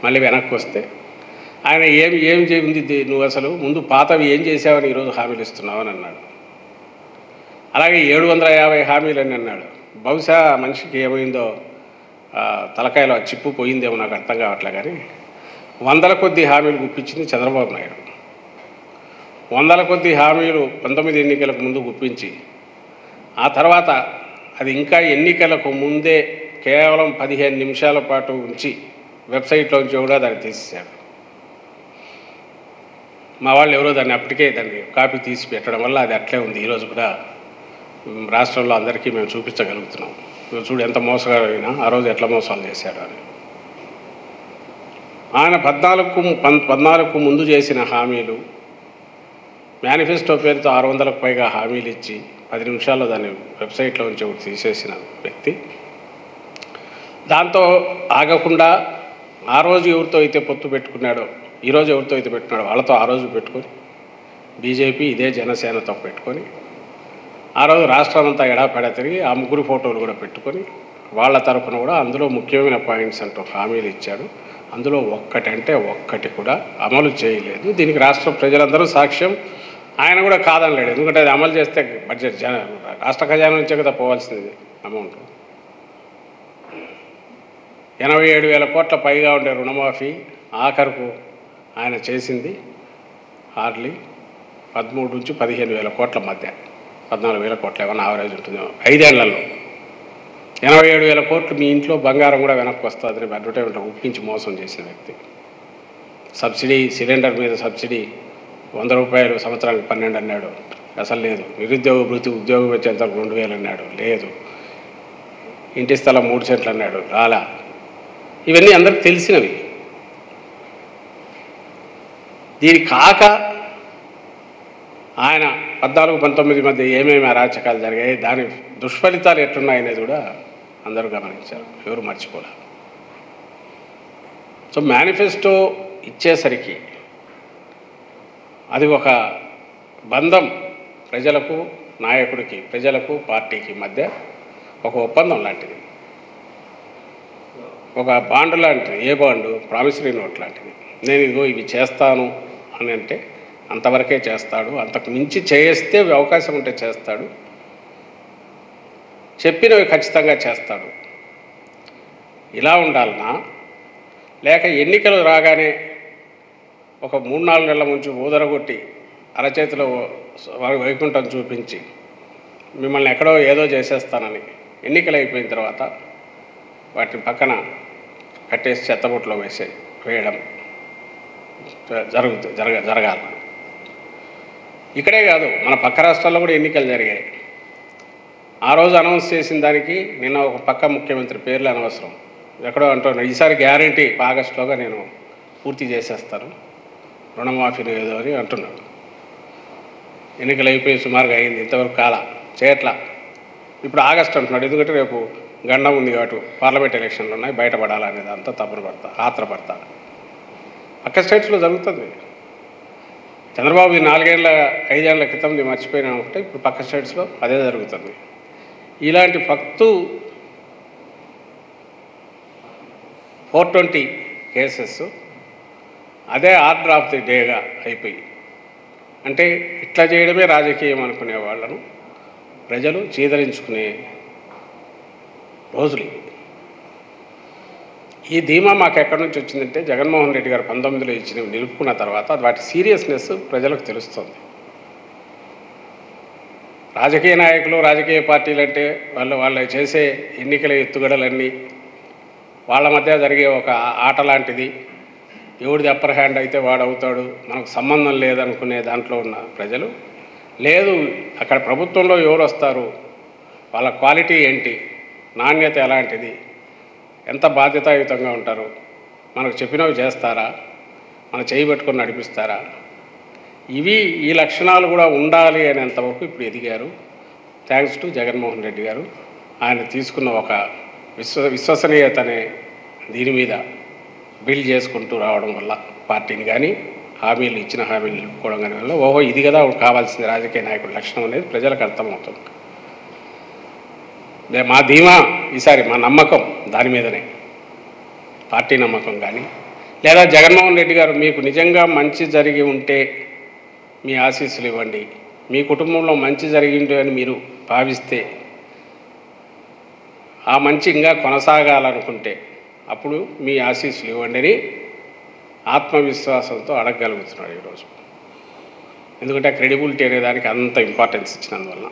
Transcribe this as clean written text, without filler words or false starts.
మళ్ళీ వెనక్కి వస్తే ఆయన ఏం చేయింది నువ్వు అసలు ముందు పాతవి ఏం చేసావని ఈరోజు హామీలు ఇస్తున్నావు అని అన్నాడు. అలాగే 750 హామీలు అని అన్నాడు. బహుశా మనిషికి ఏమైందో తలకాయలో చిప్పు పోయిందేమో నాకు అర్థం కావట్లే. కానీ వందల కొద్ది హామీలు గుప్పించింది చంద్రబాబు నాయుడు. వందల కొద్ది హామీలు 19 ఎన్నికలకు ముందు గుప్పించి ఆ తర్వాత అది ఇంకా ఎన్నికలకు ముందే కేవలం 15 నిమిషాల పాటు ఉంచి వెబ్సైట్లోంచి కూడా దాన్ని తీసేశాడు. మా వాళ్ళు ఎవరో అప్పటికే దాన్ని కాపీ తీసి పెట్టడం వల్ల అది అట్లే ఉంది. ఈరోజు కూడా రాష్ట్రంలో అందరికీ మేము చూపించగలుగుతున్నాం. చూడు ఎంత మోసగాడైనా ఆ రోజు ఎట్లా మోసాలు చేశాడు అని. ఆయన 14కు ముందు చేసిన హామీలు మేనిఫెస్టో పేరుతో 600కు పైగా హామీలు ఇచ్చి 10 నిమిషాల్లో దాన్ని వెబ్సైట్లో నుంచి ఒకటి తీసేసిన వ్యక్తి. దాంతో ఆగకుండా ఆ రోజు ఎవరితో అయితే పొత్తు పెట్టుకున్నాడో ఈరోజు ఎవరితో అయితే పెట్టుకున్నాడో వాళ్ళతో ఆ రోజు పెట్టుకొని బీజేపీ ఇదే జనసేనతో పెట్టుకొని ఆ రోజు రాష్ట్రం అంతా ఎడాపెడా తిరిగి ఆ ముగ్గురు ఫోటోలు కూడా పెట్టుకొని వాళ్ళ తరఫున కూడా అందులో ముఖ్యమైన పాయింట్స్ అంటూ హామీలు ఇచ్చాడు. అందులో ఒక్కటి కూడా అమలు చేయలేదు. దీనికి రాష్ట్ర ప్రజలందరూ సాక్ష్యం. ఆయన కూడా కాదనలేడు. ఎందుకంటే అది అమలు చేస్తే బడ్జెట్ రాష్ట్ర ఖజానా నుంచే కదా పోవాల్సింది అమౌంట్. 87,000 కోట్ల పైగా ఉండే రుణమాఫీ ఆఖరుకు ఆయన చేసింది హార్డ్లీ 13 నుంచి 15,000 కోట్ల మధ్య 14,000 కోట్ల ఏమన్నా యావరేజ్ ఉంటుంది 5 ఏళ్లలో. 87,000 కోట్లు మీ ఇంట్లో బంగారం కూడా వెనక్కి వస్తుందని అడ్వర్టైజ్మెంట్లో ఒప్పించి మోసం చేసిన వ్యక్తి. సబ్సిడీ సిలిండర్ మీద సబ్సిడీ 100 రూపాయలు సంవత్సరానికి 12 అన్నాడు. అసలు లేదు. నిరుద్యోగ భృతి ఉద్యోగం వచ్చేంత 2,000 అన్నాడు. లేదు. ఇంటి స్థలం 3 సెంట్లు అన్నాడు. రాలా. ఇవన్నీ అందరికి తెలిసినవి. దీని కాక ఆయన 14-19 మధ్య ఏమేమి అరాచకాలు జరిగాయి, దాని దుష్ఫలితాలు ఎట్లున్నాయనేది కూడా అందరూ గమనించారు. ఎవరు మర్చిపోలే. సో మేనిఫెస్టో ఇచ్చేసరికి అది ఒక బంధం ప్రజలకు నాయకుడికి ప్రజలకు పార్టీకి మధ్య ఒక ఒప్పందం లాంటిది. ఒక బాండ్ లాంటిది. ఏ బాండు? ప్రామిసరీ నోట్ లాంటిది. నేను ఇదిగో ఇవి చేస్తాను అని అంటే అంతవరకే చేస్తాడు. అంతకు మించి చేస్తే అవకాశం ఉంటే చేస్తాడు. చెప్పినవి ఖచ్చితంగా చేస్తాడు. ఇలా ఉండాలనా లేక ఎన్నికలు రాగానే ఒక 3-4 నెలల ముంచి ఊదరగొట్టి అరచేతిలో వైకుంఠం చూపించి మిమ్మల్ని ఎక్కడో ఏదో చేసేస్తానని ఎన్నికలు అయిపోయిన తర్వాత వాటిని పక్కన కట్టేసి చెత్తబుట్టలో వేయడం జరగాలి. ఇక్కడే కాదు, మన పక్క రాష్ట్రాల్లో కూడా ఎన్నికలు జరిగాయి. ఆ రోజు అనౌన్స్ చేసిన దానికి నిన్న ఒక పక్క ముఖ్యమంత్రి పేర్లు అనవసరం ఎక్కడో అంటున్నాడు, ఈసారి గ్యారంటీ ఆగస్టులోగా నేను పూర్తి చేసేస్తాను రుణమాఫీని ఏదో అని అంటున్నాడు. ఎన్నికలు అయిపోయి సుమారుగా అయింది. ఇంతవరకు చేయట్లా. ఇప్పుడు ఆగస్టు అంటున్నాడు. ఎందుకంటే రేపు గండం ఉంది కాబట్టి పార్లమెంట్ ఎలక్షన్లు ఉన్నాయి, బయటపడాలనేది అంతా ఆత్రపడతా. పక్క స్టేట్స్లో జరుగుతుంది. చంద్రబాబు 4-5 ఏళ్ల క్రితం మర్చిపోయినా ఉంటే ఇప్పుడు పక్క స్టేట్స్లో అదే జరుగుతుంది. ఇలాంటి 420 కేసెస్ అదే ఆర్డర్ ఆఫ్ ది డేగా అయిపోయి, అంటే ఇట్లా చేయడమే రాజకీయం అనుకునే వాళ్ళను ప్రజలు చీదరించుకునే రోజులు. ఈ ధీమా మాకు ఎక్కడి నుంచి వచ్చిందంటే జగన్మోహన్ రెడ్డి గారు 19లో ఇచ్చినవి నిలుపుకున్న తర్వాత వాటి సీరియస్నెస్ ప్రజలకు తెలుస్తుంది. రాజకీయ నాయకులు రాజకీయ పార్టీలు అంటే వాళ్ళు చేసే ఎన్నికల ఎత్తుగడలన్నీ వాళ్ళ మధ్య జరిగే ఒక ఆట లాంటిది. ఎవడిది అప్పర్ హ్యాండ్ అయితే వాడు అవుతాడు, మనకు సంబంధం లేదనుకునే దాంట్లో ఉన్న ప్రజలు లేదు. అక్కడ ప్రభుత్వంలో ఎవరు వస్తారు, వాళ్ళ క్వాలిటీ ఏంటి, నాణ్యత ఎలాంటిది, ఎంత బాధ్యతాయుతంగా ఉంటారు, మనకు చెప్పినవి చేస్తారా, మన చేయి పెట్టుకొని నడిపిస్తారా, ఈ లక్షణాలు కూడా ఉండాలి అనేంతవరకు ఇప్పుడు ఎదిగారు. థ్యాంక్స్ టు జగన్మోహన్ రెడ్డి గారు. ఆయన తీసుకున్న ఒక విశ్వసనీయతనే దీని మీద బిల్డ్ చేసుకుంటూ రావడం వల్ల పార్టీని కానీ ఇచ్చిన హామీలు నిలుపుకోవడం కానీ వల్ల ఇది కదా కావాల్సింది రాజకీయ నాయకుడి లక్షణం అనేది ప్రజలకు అర్థమవుతుంది. మా ధీమా ఈసారి మా నమ్మకం దాని మీదనే. పార్టీ నమ్మకం కానీ, లేదా జగన్మోహన్ రెడ్డి గారు మీకు నిజంగా మంచి జరిగి ఉంటే మీ ఆశీస్సులు ఇవ్వండి, మీ కుటుంబంలో మంచి జరిగింది అని మీరు భావిస్తే ఆ మంచి ఇంకా కొనసాగాలనుకుంటే అప్పుడు మీ ఆశీస్సులు ఇవ్వండి అని ఆత్మవిశ్వాసంతో అడగగలుగుతున్నాడు ఈరోజు. ఎందుకంటే క్రెడిబిలిటీ అనే దానికి అంత ఇంపార్టెన్స్ ఇచ్చినందువల్ల.